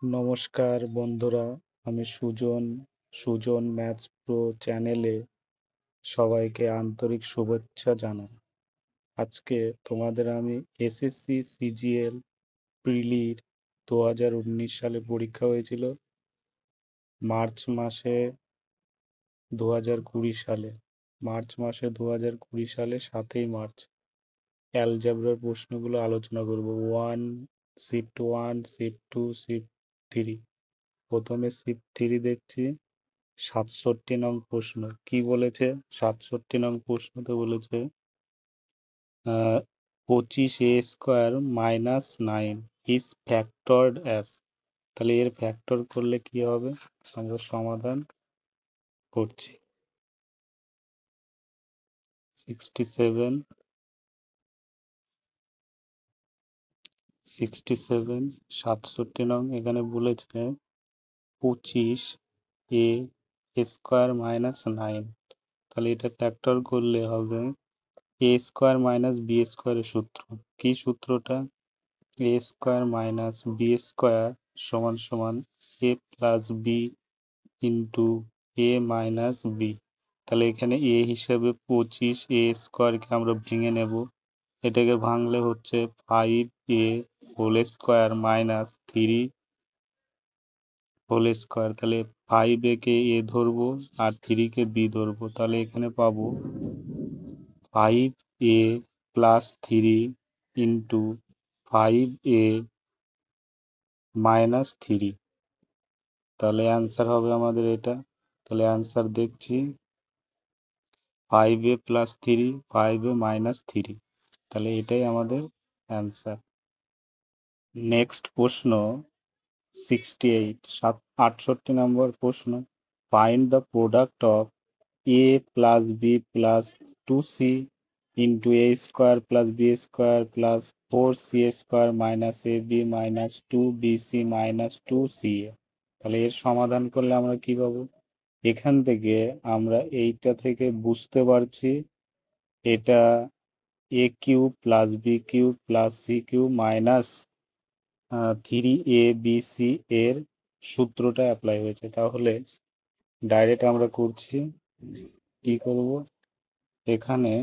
নমস্কার বন্ধুরা, আমি সুজন ম্যাথস প্রো চ্যানেলে সবাইকে আন্তরিক শুভেচ্ছা জানাই। আজকে তোমাদের আমি এসএসসি সিজিএল প্রিলির 2019 সালে পরীক্ষা হয়েছিল মার্চ মাসে 2020 সালে। মার্চ মাসে 2020 সালে 7ই মার্চ অ্যালজেব্রার প্রশ্নগুলো আলোচনা করব। Shift one, shift two, shift three. প্রথমে শিফট থ্রি দেখছি। 67 নং প্রশ্ন কি বলেছে? 67 নং প্রশ্নতে বলেছে 25a² - 9 ইজ ফ্যাক্টরড অ্যাজ। তাহলে এর ফ্যাক্টর করলে কি হবে? আমরা সমাধান করছি। 67 67 নং এখানে বলেছে 25a² - 9। তাহলে এটা ফ্যাক্টর করলে হবে a² - b² এর সূত্র। কি সূত্রটা? a² - b² a plus B into A minus B. তাহলে এখানে এ হিসেবে 25, a² আমরা ভেঙে নেব। এটাকে ভাঙলে হচ্ছে 5a² - 3 তাহলে 5a কে এ ধরবো আর 3 কে বি ধরবো। তাহলে এখানে পাবো 5a plus 3 into 5a minus 3। তাহলে অ্যান্সার হবে আমাদের এটা। তাহলে অ্যান্সার দেখছি 5a প্লাস 3, 5a মাইনাস 3। তাহলে এটাই আমাদের অ্যান্সার। নেক্সট প্রশ্ন 68 নম্বর প্রশ্ন। Find the product of a plus B plus 2c into a² plus b² plus 4c² minus ab minus 2bc minus 2ca। তাহলে এর সমাধান করলে আমরা কি পাবো? এখান থেকে আমরা এইটা থেকে বুঝতে পারছি এটা a³ plus b³ plus c³ minus 3abc এর সূত্রটা অ্যাপ্লাই হয়েছে। তাহলে ডাইরেক্ট আমরা করছি। কি করব? এখানে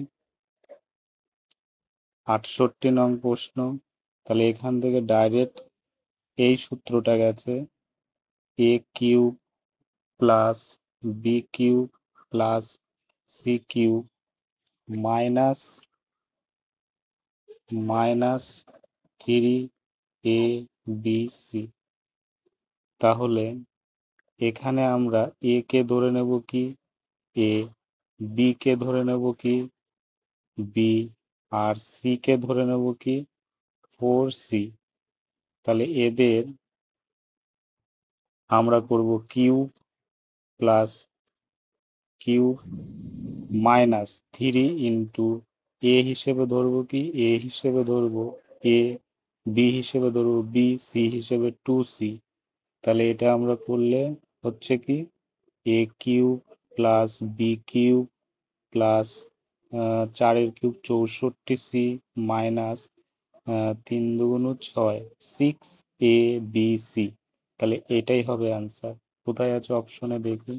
68 নং প্রশ্ন। তাহলে এখান থেকে ডাইরেক্ট এই সূত্রটা গেছে a³ plus b³ plus c³ minus 3abc। তাহলে এখানে আমরা a কে ধরে নেব কি a, b কে ধরে নেব কি b, আর c কে ধরে নেব কি 4c। তাহলে এদের আমরা করব cube plus cube minus 3 into A হিসেবে ধরবো কি এ হিসেবে ধরবো এ, বি হিসেবে ধরবো বি, সি হিসেবে 2c। তাহলে এটা আমরা করলে হচ্ছে কি a³ plus b³ plus 4 cube 64c minus 3 দুগুণ 6 6abc। তাহলে এটাই হবে আনসার। কোথায় আছে অপশনে দেখি।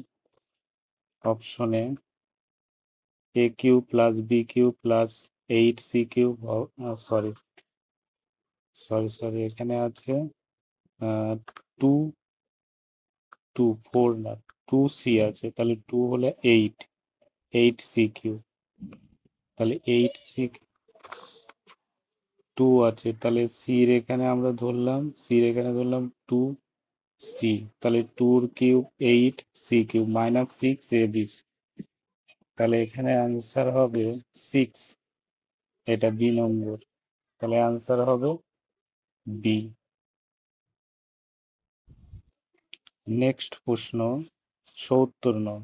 অপশনে a³ plus b³ plus 8c³ sorry sorry sorry এখানে আছে 2 2 4 না 2c আছে। তাহলে 2 হলে 8c³। তাহলে 2 আছে। তাহলে সির এখানে আমরা ধরলাম 2c। তাহলে 2 কিউব 8c³ মাইনাস 6abc। তাহলে এখানে আনসার হবে 6। এটা বি নম্বর। তাহলে আনসার হবে বি। নেক্সট প্রশ্ন 70 নং।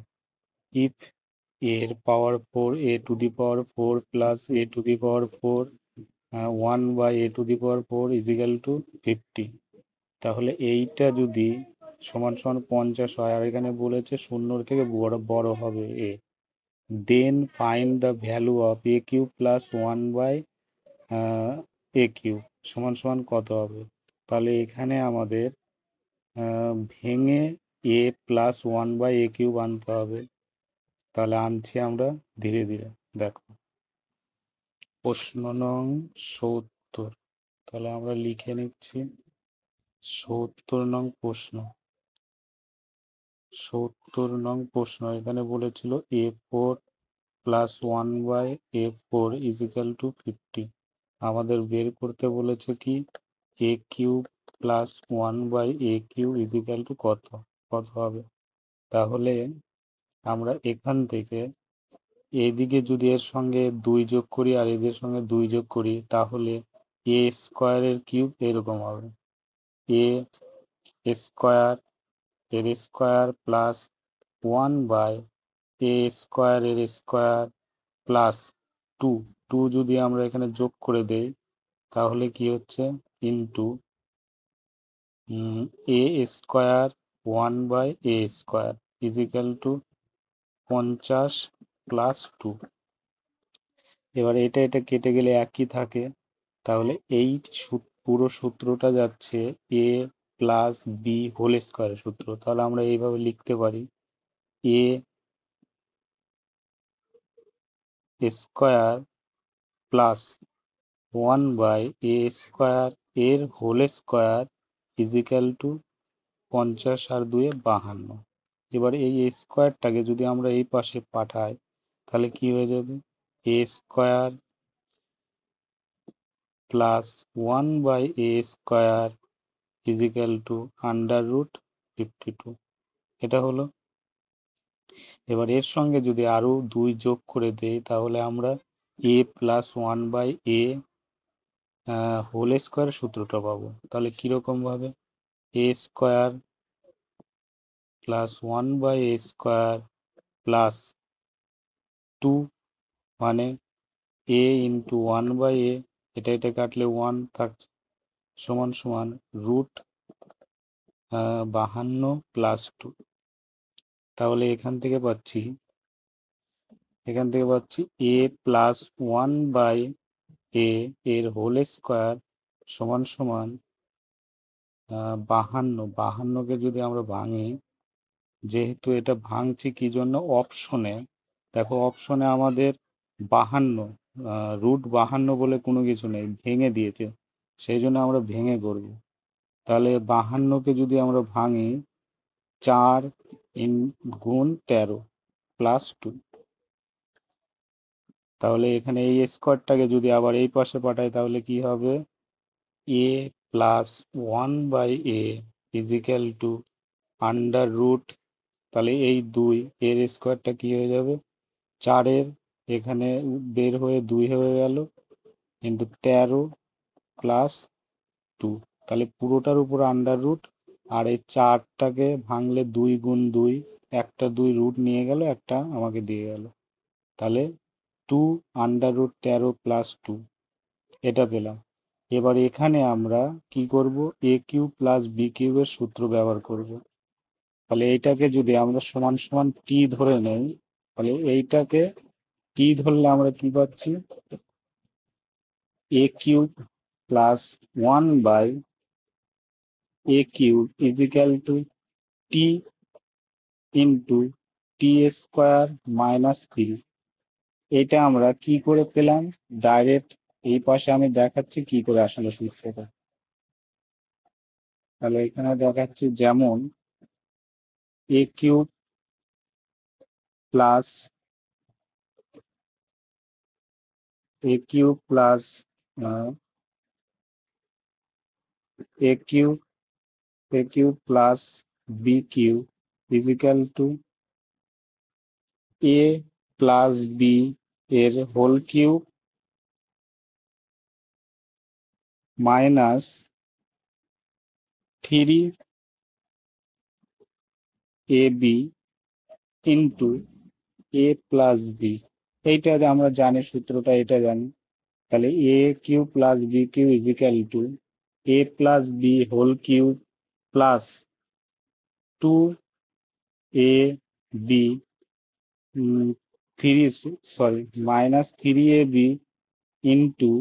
ইফ এর power 4 a to the power 4 plus a to the power 4 1 by a to the power 4 equal to 50। তাহলে এইটা যদি সমান সমান 50 হয়, আর এখানে বলেছে শূন্যর থেকে বড় বড় হবে A, then find the value of a³ plus 1 by a³ সমান সমান কত হবে? তাহলে এখানে আমাদের ভেঙে এ প্লাস 1/a³ আনতে হবে। তাহলে আনছি আমরা ধীরে ধীরে। দেখো প্রশ্ন নং 70, তাহলে আমরা লিখে নিচ্ছি 70 নং প্রশ্ন। 70 নং প্রশ্ন এখানে বলেছিল a4 প্লাস 1/a4 = 50। আমাদের বের করতে বলেছে কি a³ প্লাস 1/a³ কত কত হবে। তাহলে আমরা এখান থেকে এদিকে যদি এর সঙ্গে 2 যোগ করি আর এদের সঙ্গে 2 যোগ করি, তাহলে a স্কোয়ারের কিউব এরকম হবে a স্কোয়ার এর স্কোয়ার প্লাস 1/a স্কোয়ার এর স্কোয়ার প্লাস 2। 2 যদি আমরা এখানে যোগ করে দেই তাহলে কি হচ্ছে into a square 1/a square = 50 plus 2। এবার এটা কেটে গেলে একই থাকে। তাহলে এই পুরো সূত্রটা যাচ্ছে a প্লাস বি হোল স্কোয়ারের সূত্র। তাহলে আমরা এইভাবে লিখতে পারি a square plus 1/a square এর হোল স্কোয়ার = 50 আর 2 52। এবার এই স্কোয়ারটাকে যদি আমরা এই পাশে পাঠাই তাহলে কি হয়ে যাবে a square plus 1/a square =√52। এটা হলো। এবার এর সঙ্গে যদি আরো 2 যোগ করে দেই তাহলে আমরা a plus 1/a whole square সূত্রটা পাবো। তাহলে কিরকম ভাবে a square plus 1/a square plus 2 মানে a ইন্টু 1/a, এটা কাটলে 1 থাকছে সমান সমান √52 প্লাস 2। তাহলে এখান থেকে পাচ্ছি a প্লাস 1/a এর হোল স্কোয়ার সমান সমান 52কে যদি আমরা ভাঙি, যেহেতু এটা ভাঙছি কি জন্য অপশনে, দেখো অপশনে আমাদের 52 √52 বলে কোনো কিছু নেই, ভেঙে দিয়েছে, সেই জন্য আমরা ভেঙে করব। তাহলে 52কে যদি আমরা ভাঙি 4 গুণ 13 প্লাস 2। তাহলে এখানে এই স্কোয়ারটাকে যদি আবার এই পাশে পাঠাই তাহলে কি হবে a প্লাস 1/a = তাহলে এই 2 এর স্কোয়ারটা কি হয়ে যাবে 4 এখানে বের হয়ে 2 হয়ে গেল ইন্টু 13 প্লাস 2। তাহলে পুরোটার উপর √ আর এই 4টাকে ভাঙলে 2 গুণ 2, একটা 2 রুট নিয়ে গেল, একটা আমাকে দিয়ে গেল। তাহলে 2√13 প্লাস 2 এটা পেলাম। এবার এখানে আমরা কি করব a³ প্লাস b³ এর সূত্র ব্যবহার করব। তাহলে এইটাকে যদি আমরা সমান সমান t ধরে নেই তাহলে এইটাকে t ধরলে আমরা কি পাচ্ছি a³ plus 1/a³ t into t square minus 3। এটা আমরা কি করে পেলাম ডাইরেক্ট এই পাশে আমি দেখাচ্ছি কি করে আসলে সূত্রটা। তাহলে এখানে দেখাচ্ছি যেমন a³ plus a³ plus a³ plus b³ = a plus b এর whole cube minus 3ab into a plus b। এইটা আমরা জানি সূত্রটা, এটা জানি। তাহলে a³ plus b³ = a plus b whole cube plus 2ab 3ab into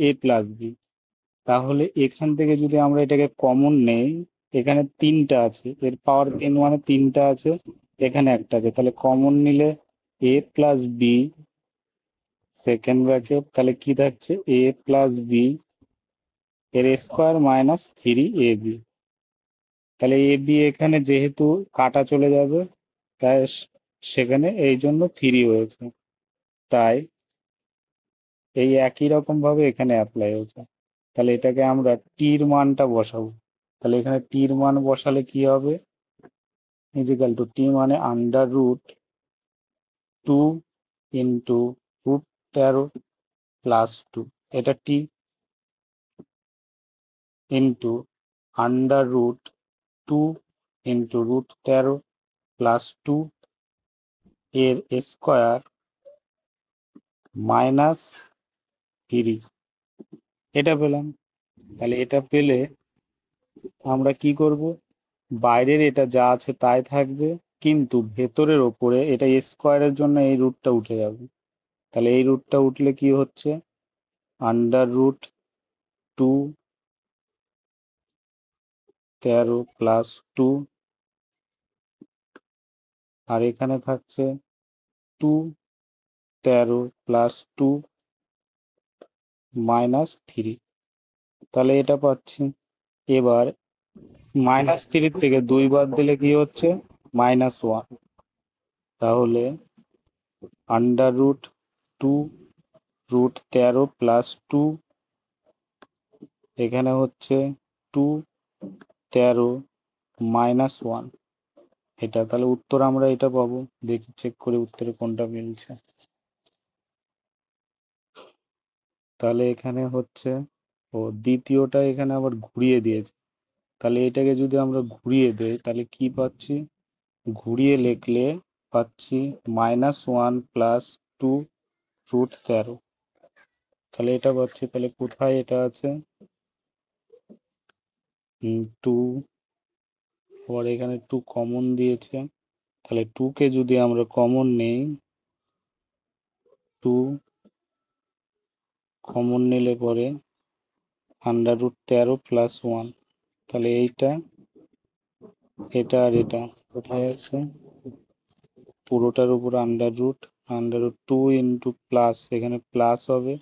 a plus b। তাহলে এখান থেকে যদি আমরা এটাকে কমন নেই এখানে তিনটা আছে, এর পাওয়ার 3 মানে তিনটা আছে, এখানে একটা আছে, তাহলে কমন নিলে a plus B second bracket, তাহলে কি থাকছে a প্লাস বি এর স্কোয়ার মাইনাস 3ab। তাহলে এ বি এখানে যেহেতু কাটা চলে যাবে, তাই সেখানে এই জন্য 3 হয়েছে, তাই এই একই রকম ভাবে এখানে অ্যাপ্লাই হয়েছে। তাহলে এটাকে আমরা টির মানটা বসাবো। তাহলে এখানে টির মান বসালে কি হবে, ইজিক্যাল টু টি মানে under root 2 into root 13 plus 2, এটা T, into under root 2 into root 13 plus 2 এর স্কোয়ার মাইনাস 3, এটা পেলাম। তাহলে এটা পেলে আমরা কি করব, বাইরের এটা যা আছে তাই থাকবে, কিন্তু ভেতরের ওপরে এটা স্কোয়ারের জন্য এই রুটটা উঠে যাবে। তাহলে এই রুটটা উঠলে কি হচ্ছে, আন্ডার রুট 2 13 প্লাস 2, আর এখানে থাকছে 2 13 প্লাস 2 মাইনাস 3। তাহলে এটা পাচ্ছি। এবার -3 থেকে 2 বাদ দিলে কি হচ্ছে, -1। তাহলে আন্ডার রুট 2 রুট 13 প্লাস 2, এখানে হচ্ছে 2 13 -1, এটা তাহলে উত্তর আমরা এটা পাবো। দেখি চেক করে উত্তরে কোনটা মিলছে। তাহলে এখানে হচ্ছে, ও দ্বিতীয়টা এখানে আবার ঘুরিয়ে দিয়েছে, তাহলে এটাকে যদি আমরা ঘুরিয়ে দেই তাহলে কি পাচ্ছি, ঘুরিয়ে লিখলে পাচ্ছি -1 প্লাস 2 রুট 13, তাহলে এটা পাচ্ছি। তাহলে কোথায় এটা আছে, 2, আবার এখানে 2 কমন দিয়েছে, তাহলে 2 কে যদি আমরা কমন নেই, 2 কমন নিলে পরে আন্ডার রুট 13 প্লাস 1, তাহলে এইটা এটা আর এটা কোথায় আছে, পুরোটার উপর আন্ডার রুট 2 ইন্টু প্লাস, এখানে প্লাস হবে,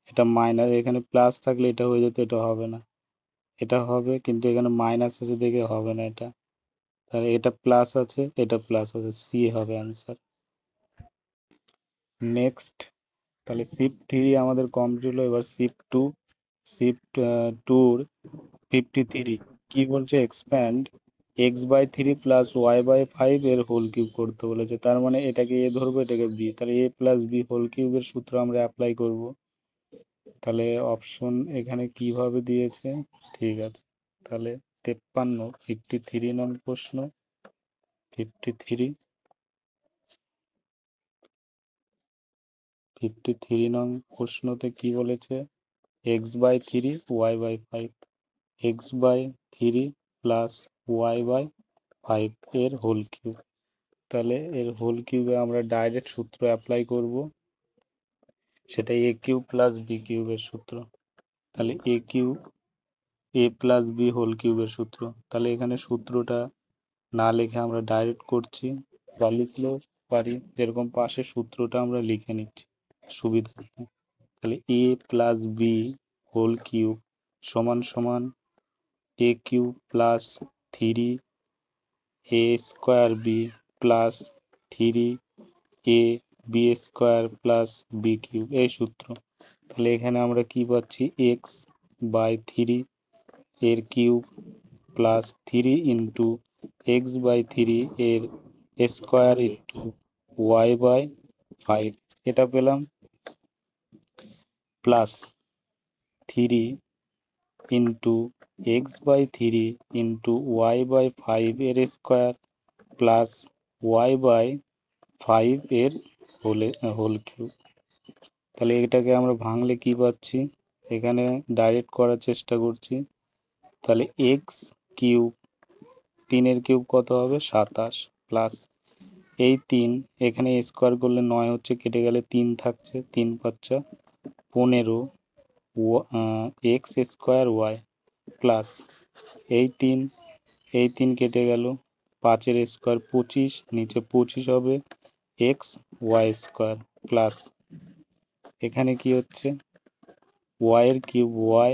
এটা মাইনাস, এখানে প্লাস থাকলে এটা হয়ে যেত, এটা হবে না, এটা হবে, কিন্তু এখানে মাইনাস আছে দেখে হবে না এটা, তাহলে এটা প্লাস আছে, এটা প্লাস আছে, সি হবে অ্যান্সার। নেক্সট, তাহলে শিফট 3 আমাদের কমপ্লিট হলো, এবার শিফট 2 53 কি বলছে, এক্সপ্যান্ড x/3 প্লাস y/5 এর হোল কিউব করতে বলেছে। তার মানে এটাকে এ ধরবো, এটাকে বি, তাহলে a প্লাস বি হোল কিউবের সূত্র আমরা অ্যাপ্লাই করব। তাহলে অপশন এখানে কিভাবে দিয়েছে, ঠিক আছে, তাহলে 53 নং প্রশ্ন, 53 নং প্রশ্নতে কি বলেছে, x/3 y/5, x/3 plus y/5 এর হোল কিউব। তাহলে এর হোল কিউবে আমরা ডাইরেক্ট সূত্র অ্যাপ্লাই করব, সেটা এ কিউব প্লাস বি কিউবের সূত্র। তাহলে এ প্লাস বি হোল কিউবের সূত্র। তাহলে এখানে সূত্রটা না লিখে আমরা ডাইরেক্ট করছি, বা লিখলেও পারি, যেরকম পাশে সূত্রটা আমরা লিখে নিচ্ছি সুবিধা। তাহলে A plus B whole cube সমান সমান A cube plus 3 A square B plus 3 A B square plus B cube, এই সূত্র। তাহলে এখানে আমরা কি পাচ্ছি, x/3 এর কিউব প্লাস 3 ইন্টু x/3 এর স্কোয়ার ইন্টু y/5, এটা পেলাম, plus 3 into x/3 into y/5 এর স্কোয়ার প্লাস y/5 এর হোল কিউব। তাহলে এটাকে আমরা ভাঙলে কি পাচ্ছি, এখানে ডাইরেক্ট করার চেষ্টা করছি, তাহলে এক্স কিউব, 3 কিউব কত হবে 27, প্লাস এই 3 এখানে স্কোয়ার করলে 9 হচ্ছে, কেটে গেলে 3 থাকছে, 3 5 15 এক্স স্কোয়ার ওয়াই, প্লাস এই 3 এই 3 কেটে গেল, 5 এর স্কোয়ার 25, নিচে 25 হবে, এক্স ওয়াই স্কোয়ার প্লাস এখানে কি হচ্ছে ওয়াই এর কিউব ওয়াই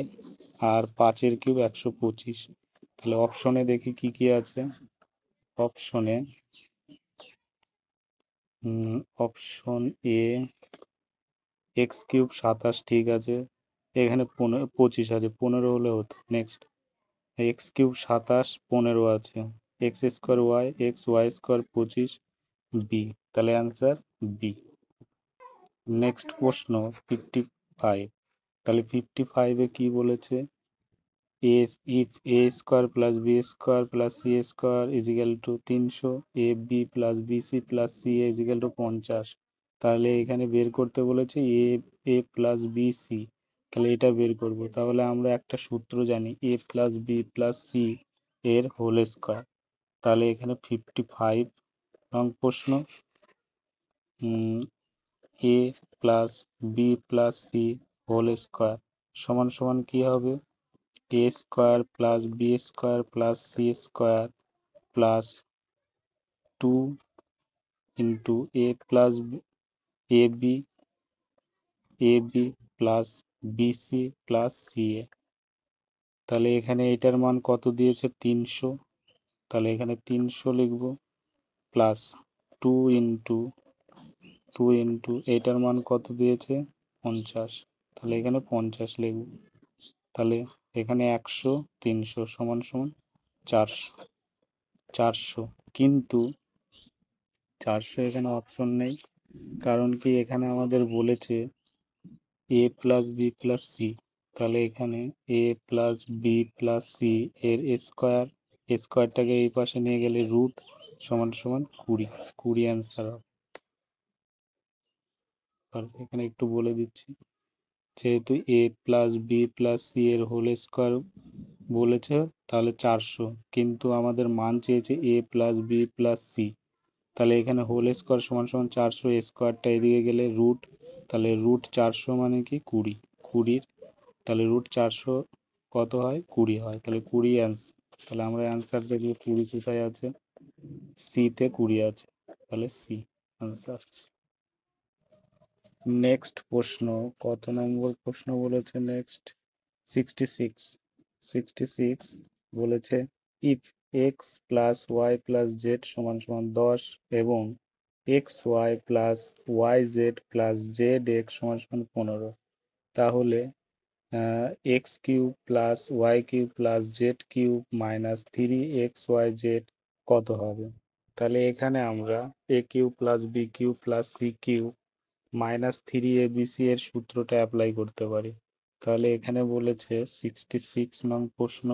আর 5-এর কিউব 125। তাহলে অপশনে দেখি কি কি আছে। অপশনে অপশন এ এক্স কিউব 27 ঠিক আছে, এখানে 25 আছে, 15 হলে হতো। নেক্সট এক্স কিউব 27 15 আছে, X square Y X Y square 25 B, তাহলে অ্যান্সার বি। নেক্সট প্রশ্ন 55, তাহলে 55-এ কি বলেছে, A if A square plus B square plus C square equal to 300, A B plus B C plus C equal to 50, তাহলে এখানে বের করতে বলেছে A A plus B C, তাহলে এটা বের করব। তাহলে আমরা একটা সূত্র জানি, A plus B plus C এর হোল স্কোয়ার। তাহলে এখানে 55 নং প্রশ্ন, A plus B plus C whole square সমান সমান কি হবে, A square plus B square plus C square plus 2 into A plus A B plus B C plus C A. তাহলে এখানে এটার মান কত দিয়েছে 300, তাহলে এখানে 300 লিখব, প্লাস 2 ইন্টু এটার মান কত দিয়েছে 50, তাহলে এখানে 50 লিখব। তাহলে এখানে 100 300 সমান সমান 400, কিন্তু 400 এখানে অপশন নেই, কারণ কি এখানে আমাদের বলেছে এ প্লাস বি প্লাস সি, তাহলে এখানে এ প্লাস বি প্লাস সি এর স্কোয়ারটাকে এই পাশে নিয়ে গেলে রুট সমান সমান 20 অ্যান্সার হবে। এখানে একটু বলে দিচ্ছি, যেহেতু এ প্লাস বি প্লাস সি এর হোল স্কোয়ার বলেছে তাহলে 400, কিন্তু আমাদের মান চেয়েছে এ প্লাস বি প্লাস সি, তাহলে এখানে হোল স্কোয়ার সমান সমান 400, স্কোয়ারটা এদিকে গেলে রুট, তাহলে রুট 400 মানে কি 20, তাহলে রুট 400 কত হয় 20 হয়, তাহলে 20 অ্যান্সার। তাহলে আমরা অ্যান্সার দেখি 20 কোথায় আছে, সিতে 20 আছে, তাহলে সি অ্যান্সার। নেক্সট প্রশ্ন, কত নম্বর প্রশ্ন বলেছে, নেক্সট 66 বলেছে if X plus Y plus Z সমান সমান 10 এবং X Y plus Y Z plus Z X সমান সমান 15, তাহলে X cube plus Y cube plus Z cube minus 3xyz কত হবে। তাহলে এখানে আমরা A cube plus B cube plus C cube minus 3abc এর সূত্রটা অ্যাপ্লাই করতে পারি। তাহলে এখানে বলেছে 66 নং প্রশ্ন,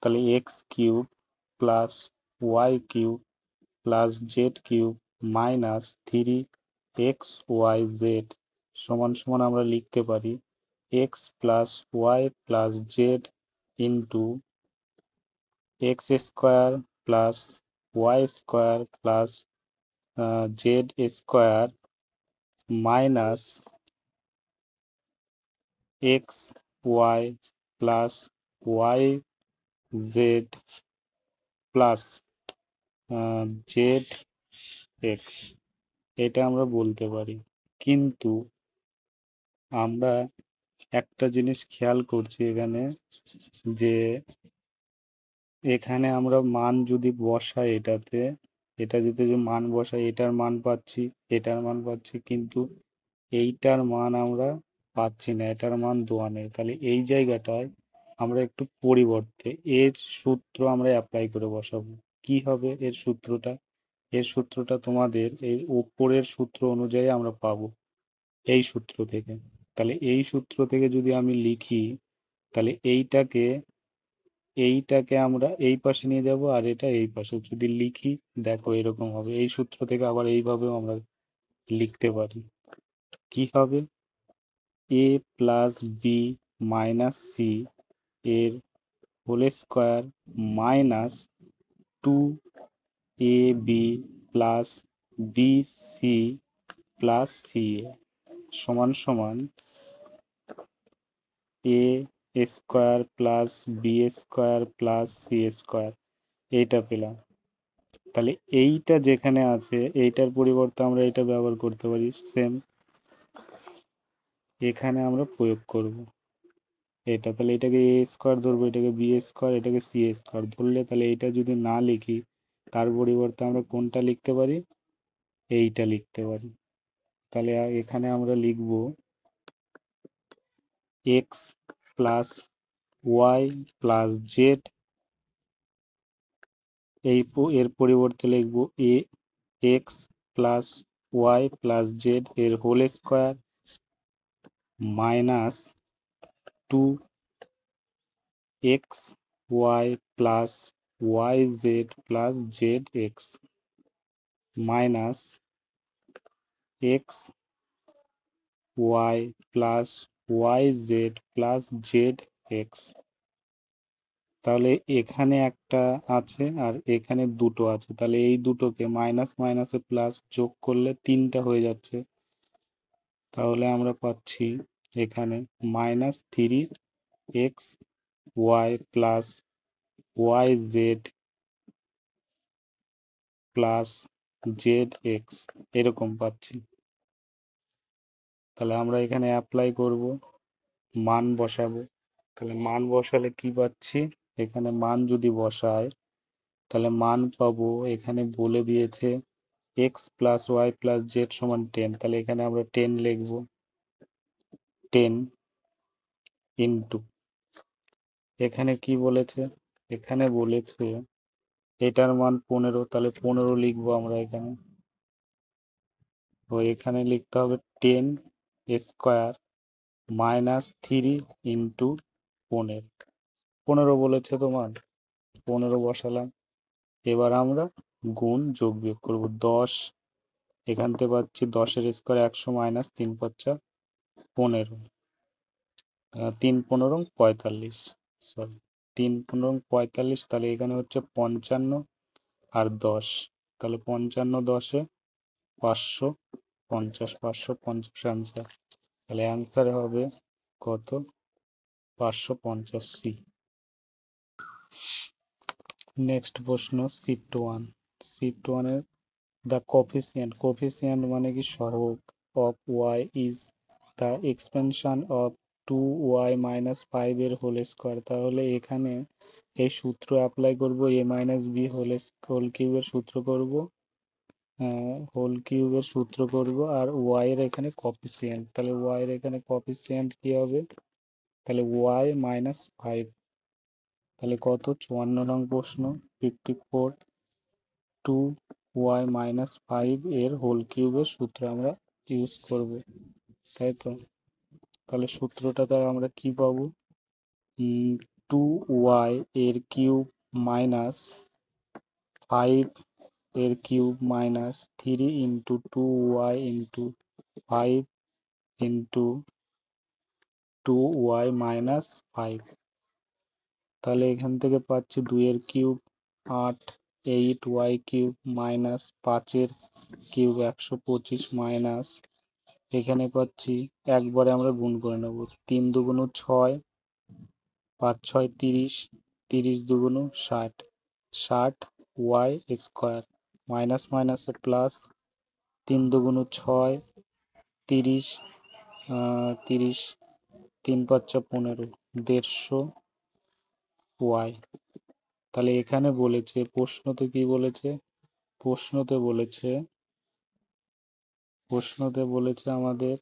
তাহলে X cube plus Y cube plus Z cube minus 3xyz সমান সমান আমরা লিখতে পারি X plus Y plus Z into X square plus Y square plus Z square minus X Y plus Y Z plus Z X, এটা আমরা বলতে পারি। কিন্তু আমরা একটা জিনিস খেয়াল করছি এখানে, যে এখানে আমরা মান যদি বসাই এটাতে, এটা যদি মান বসাই এটার মান পাচ্ছি, এটার মান পাচ্ছি, কিন্তু এইটার মান আমরা পাচ্ছি না, এটার মান দেওয়া নেই। তাহলে এই জায়গাটায় আমরা একটু পরিবর্তে এর সূত্র আমরা অ্যাপ্লাই করে বসাবো। কি হবে এর সূত্রটা, এর সূত্রটা তোমাদের এই উপরের সূত্র অনুযায়ী আমরা পাবো, এই সূত্র থেকে। তাহলে এই সূত্র থেকে যদি আমি লিখি, তাহলে এইটাকে আমরা এই পাশে নিয়ে যাব আর এটা এই পাশে যদি লিখি, দেখো এরকম হবে। এই সূত্র থেকে আবার এইভাবেও আমরা লিখতে পারি। কি হবে, A plus B minus C এর whole square minus 2ab plus B C plus C A সমান সমান A square plus B square plus C square, এইটা পেলাম। তাহলে এইটা যেখানে আছে এইটার পরিবর্তে আমরা এটা ব্যবহার করতে পারি, সেম এখানে আমরা প্রয়োগ করব এটা। তাহলে এটাকে এ স্কোয়ার ধরবো, এটাকে বি স্কোয়ার, এটাকে সি স্কোয়ার ধরলে, তাহলে এটা যদি না লিখি তার পরিবর্তে আমরা কোনটা লিখতে পারি, এইটা লিখতে পারি। তাহলে এখানে আমরা লিখব X plus Y plus Z, এর পরিবর্তে লিখব A X plus Y plus Z এর whole square minus two X Y plus Y Z plus Z X minus X Y plus Y Z plus Z X. তাহলে এখানে একটা আছে আর এখানে দুটো আছে, তাহলে এই দুটোকে মাইনাস মাইনাসে প্লাস যোগ করলে তিনটা হয়ে যাচ্ছে। তাহলে আমরা পাচ্ছি এখানে minus three X Y plus Y Z plus Z X, এরকম পাচ্ছি। তাহলে আমরা এখানে অ্যাপ্লাই করব, মান বসাবো। তাহলে মান বসালে কি পাচ্ছি, এখানে মান যদি বসায় তাহলে মান পাবো, এখানে বলে দিয়েছে X plus Y plus Z সমান 10, তাহলে এখানে আমরা 10 লিখবো। 10 ইন্টু, এখানে কি বলেছে, এখানে বলেছে এটার মান 15, তাহলে 15 লিখবো আমরা এখানে। তো এখানে লিখতে হবে 10 স্কোয়ার মাইনাস 3 ইন্টু 15, 15 বলেছে তোমার, 15 বসালাম। এবার আমরা গুণ যোগ বিয়োগ করবো, 10 এখান থেকে পাচ্ছি 10-এর স্কোয়ার 100 মাইনাস 3 পাঁচা 15, 3 15 45, সরি 3 15 45, তাহলে এখানে হচ্ছে 55 আর 10, তাহলে 55 10-এ 550, 550 অ্যান্সার। তাহলে অ্যান্সার হবে কত, 550 সি। নেক্সট প্রশ্ন শিফট 1। শিফট 1 এর দ্য কোফিসিয়েন্ট, কোফিসিয়েন্ট মানে কি সহগ, of Y is the expansion of 2y মাইনাস 5 এর হোল স্কোয়ার। তাহলে এখানে এই সূত্র অ্যাপ্লাই করব, এ মাইনাস বি হোল কিউবের সূত্র করব, হোল কিউবের সূত্র করব, আর ওয়াই এর এখানে কোফিসিয়েন্ট, তাহলে ওয়াই এর এখানে কোফিসিয়েন্ট কি হবে, তাহলে ওয়াই মাইনাস 5, তাহলে কত 54 নং প্রশ্ন 54, 2y মাইনাস 5 এর হোল কিউবের সূত্র আমরা ইউজ করব, তাই তো। তাহলে সূত্রটা দ্বারা আমরা কি পাবো, 2y এর কিউব মাইনাস 5 এর cube minus 3 into 2y into 5 into 2y মাইনাস 5। তাহলে এখান থেকে পাচ্ছি 2 এর কিউব 8, 8y কিউব মাইনাস 5 এর কিউব 125 মাইনাস, এখানে পাচ্ছি একবারে আমরা গুণ করে নেব, 3 দুগুণ 6, 5 6 30, 30 দুগুণ 60, 60 ওয়াই স্কোয়ার মাইনাস মাইনাসে প্লাস, 3 দুগুণ 6, 30, 30, 3 5 15, 150 ওয়াই। তাহলে এখানে বলেছে, প্রশ্নতে কি বলেছে, প্রশ্নতে বলেছে, প্রশ্নতে বলেছে আমাদের,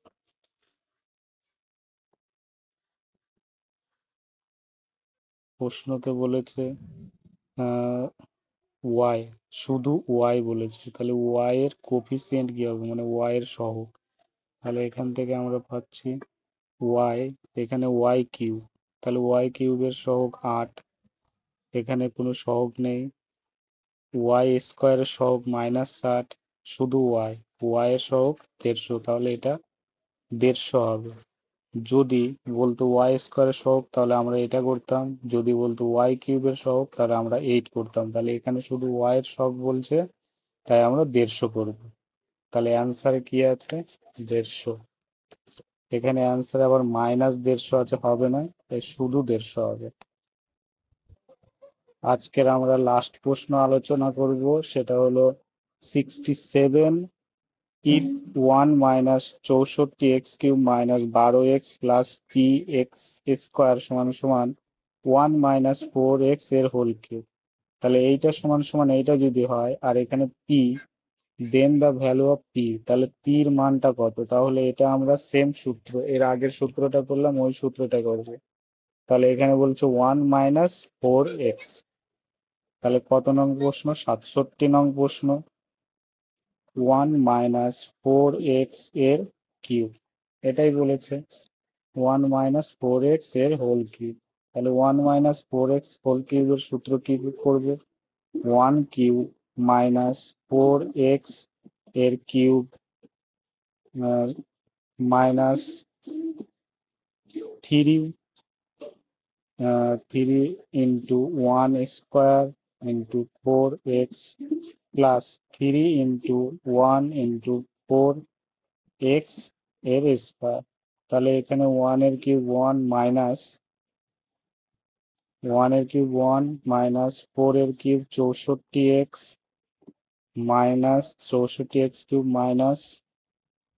প্রশ্নতে বলেছে ওয়াই, শুধু ওয়াই বলেছে, তাহলে ওয়াই এর কোফিসিয়েন্ট কি হবে, মানে ওয়াই এর সহগ। তাহলে এখান থেকে আমরা পাচ্ছি ওয়াই, এখানে ওয়াই কিউব, তাহলে ওয়াই কিউবের সহগ 8, এখানে কোনো সহগ নেই। ওয়াই স্কোয়ারের সহগ মাইনাস 60, শুধু ওয়াই, ওয়াই এর সহগ 150, তাহলে এটা 150 হবে। যদি বলতো ওয়াই স্কোয়ারের সহগ তাহলে আমরা এটা করতাম, যদি বলতো ওয়াই কিউবের সহগ তাহলে আমরা 8 করতাম। তাহলে এখানে শুধু ওয়াই এর সহগ বলছে, তাই আমরা 150 করব। তাহলে অ্যান্সারে কি আছে, 150। এখানে অ্যান্সার আবার -150 আছে, হবে না, তাই শুধু 150 হবে। আজকের আমরা লাস্ট প্রশ্ন আলোচনা করব, সেটা হলো 67 if 1 minus 64x³ minus 12x plus P x square সমান সমান 1 মাইনাস 4x এর হোল কিউব। তাহলে এইটা সমান সমান এইটা যদি হয়, আর এখানে P, then the value of P, তাহলে পির মানটা কত? তাহলে এটা আমরা সেম সূত্র, এর আগের সূত্রটা করলাম, ওই সূত্রটা করবো। তাহলে এখানে বলছে 1 মাইনাস 4x, তাহলে কত নং প্রশ্ন? 67 নং প্রশ্ন। 1 মাইনাস 4x এর কিউব, এটাই বলেছে, 1 মাইনাস 4x এর হোল কিউব। তাহলে 1 মাইনাস 4x হোল কিউবের সূত্র কি করবে? 1 কিউব মাইনাস 4x এর cube minus 3 into 1 square into 4x plus 3 into 1 into 4x এর স্কোয়ার। তাহলে এখানে 1 এর কিউব 1 মাইনাস 1 এর কিউব 1 মাইনাস 4 এর cube 64x minus 64x cube minus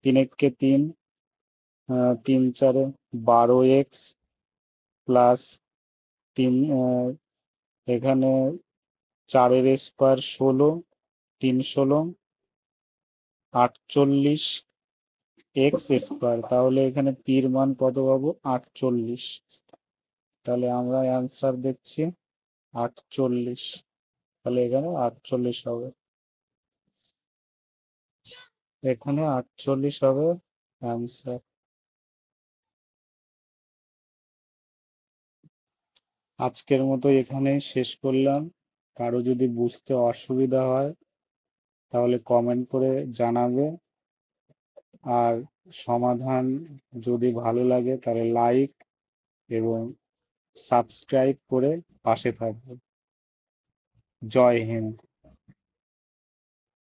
3 একে 3, 3 4 12x প্লাস 3, এখানে 4 এর স্কোয়ার 16, 3 16 48 এক্স স্কোয়ার। তাহলে এখানে পির মান কত পাবো? 48। তাহলে আমরা অ্যান্সার দেখছি 48, তাহলে এখানে 48 হবে, এখানে 48 হবে অ্যান্সার। আজকের মতো এখানেই শেষ করলাম। কারো যদি বুঝতে অসুবিধা হয় তাহলে কমেন্ট করে জানাবে, আর সমাধান যদি ভালো লাগে তাহলে লাইক এবং সাবস্ক্রাইব করে পাশে থাকবে। জয় হিন্দ।